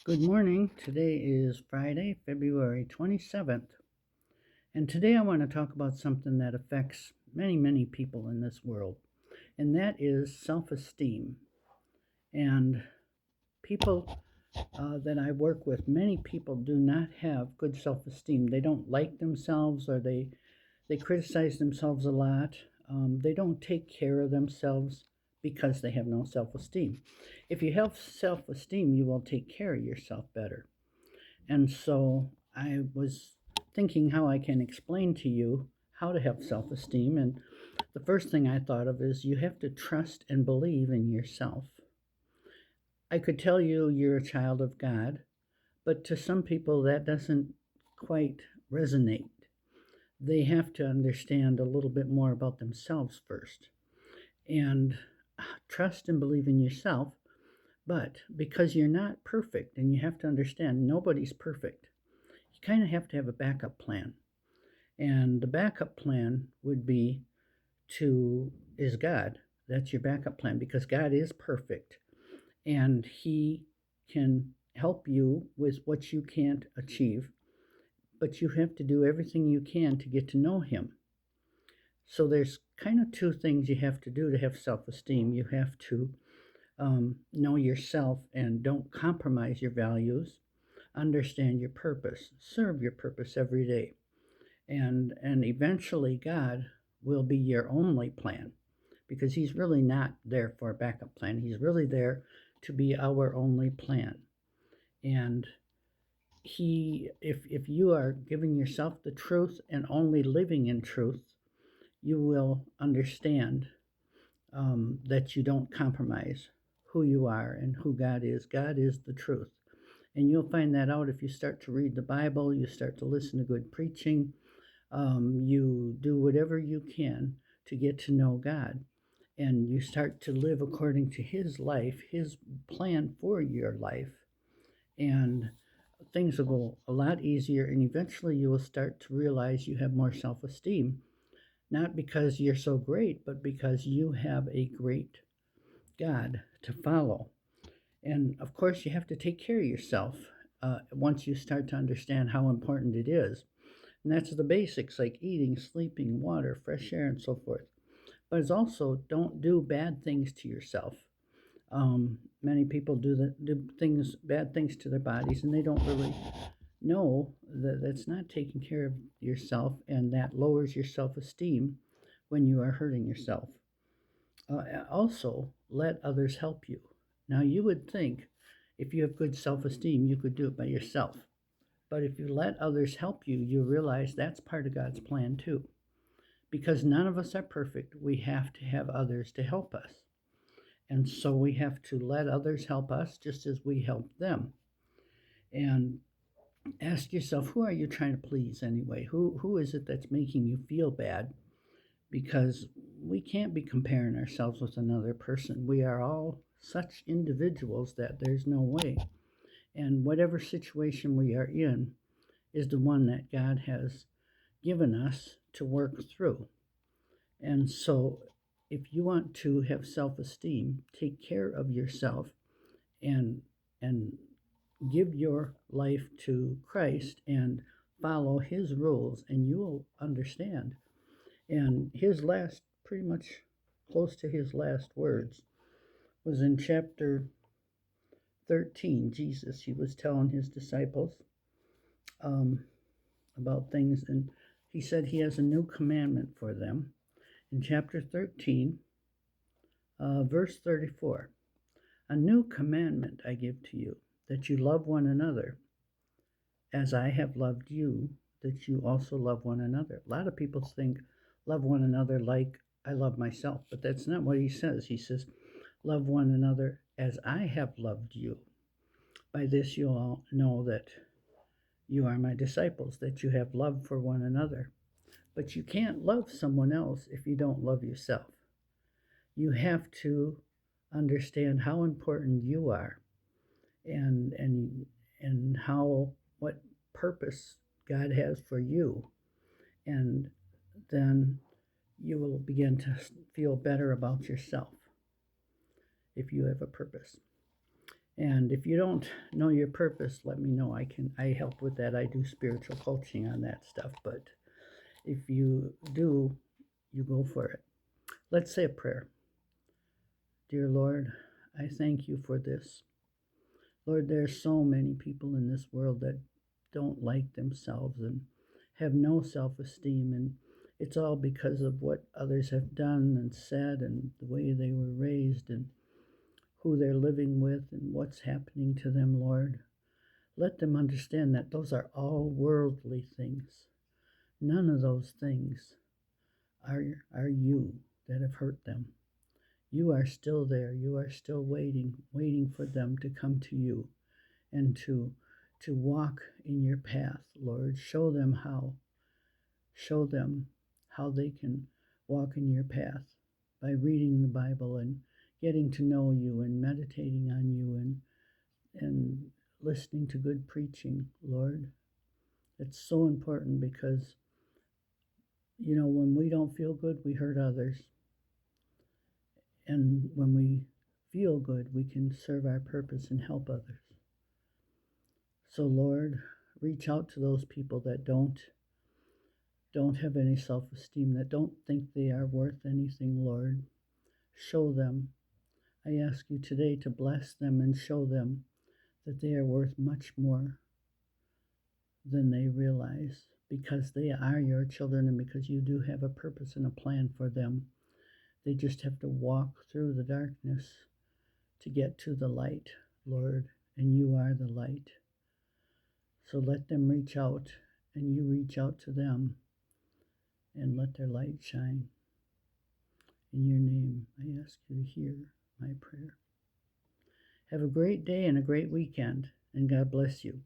Good morning. Today is Friday, February 27th. And today I want to talk about something that affects many, many people in this world, and that is self esteem. And people that I work with, many people do not have good self esteem. They don't like themselves, or they criticize themselves a lot. They don't take care of themselves because they have no self esteem. If you have self esteem, you will take care of yourself better. And so I was thinking how I can explain to you how to have self esteem. And the first thing I thought of is you have to trust and believe in yourself. I could tell you you're a child of God, but to some people that doesn't quite resonate. They have to understand a little bit more about themselves first. And trust and believe in yourself. But because you're not perfect, and you have to understand nobody's perfect, you kind of have to have a backup plan. And the backup plan would be is God. That's your backup plan because God is perfect and He can help you with what you can't achieve, but you have to do everything you can to get to know Him. So there's kind of two things you have to do to have self esteem. You have to know yourself and don't compromise your values, understand your purpose, serve your purpose every day. And eventually God will be your only plan because He's really not there for a backup plan. He's really there to be our only plan. And if you are giving yourself the truth and only living in truth, you will understand that you don't compromise who you are and who God is. God is the truth. And you'll find that out if you start to read the Bible, you start to listen to good preaching, you do whatever you can to get to know God, and you start to live according to His life, His plan for your life, and things will go a lot easier. And eventually, you will start to realize you have more self esteem, not because you're so great, but because you have a great God to follow. And of course, you have to take care of yourself once you start to understand how important it is. And that's the basics like eating, sleeping, water, fresh air, and so forth. But it's also don't do bad things to yourself. Many people do bad things to their bodies, and they don't really know that that's not taking care of yourself, and that lowers your self-esteem when you are hurting yourself. Also, let others help you. Now, you would think if you have good self-esteem, you could do it by yourself. But if you let others help you, you realize that's part of God's plan too. Because none of us are perfect, we have to have others to help us. And so we have to let others help us just as we help them. And ask yourself, who are you trying to please anyway? Who is it that's making you feel bad? Because we can't be comparing ourselves with another person. We are all such individuals that there's no way. And whatever situation we are in is the one that God has given us to work through. And so, if you want to have self esteem, take care of yourself and, and give your life to Christ and follow His rules, and you will understand. And His last, pretty much close to His last words, was in chapter 13. Jesus, He was telling His disciples um, about things, and He said He has a new commandment for them. In chapter 13, verse 34, a new commandment I give to you, that you love one another as I have loved you, that you also love one another. A lot of people think love one another like I love myself, but that's not what He says. He says, love one another as I have loved you. By this you'll all know that you are my disciples, that you have love for one another. But you can't love someone else if you don't love yourself. You have to understand how important you are and how what purpose God has for you, and then you will begin to feel better about yourself if you have a purpose. And if you don't know your purpose, let me know. I help with that. I do spiritual coaching on that stuff. But if you do, you go for it. Let's say a prayer. Dear Lord, I thank you for this. Lord, there are so many people in this world that don't like themselves and have no self esteem. And it's all because of what others have done and said and the way they were raised and who they're living with and what's happening to them, Lord. Let them understand that those are all worldly things. None of those things are you that have hurt them. You are still there. You are still waiting for them to come to you and to walk in your path, Lord. Show them how. Show them how they can walk in your path by reading the Bible and getting to know you and meditating on you and listening to good preaching, Lord. It's so important because, when we don't feel good, we hurt others. And when we feel good, we can serve our purpose and help others. So, Lord, reach out to those people that don't have any self-esteem, that don't think they are worth anything, Lord. Show them. I ask you today to bless them and show them that they are worth much more than they realize, because they are your children and because you do have a purpose and a plan for them. They just have to walk through the darkness to get to the light, Lord, and you are the light. So let them reach out and you reach out to them and let their light shine. In your name, I ask you to hear my prayer. Have a great day and a great weekend, and God bless you.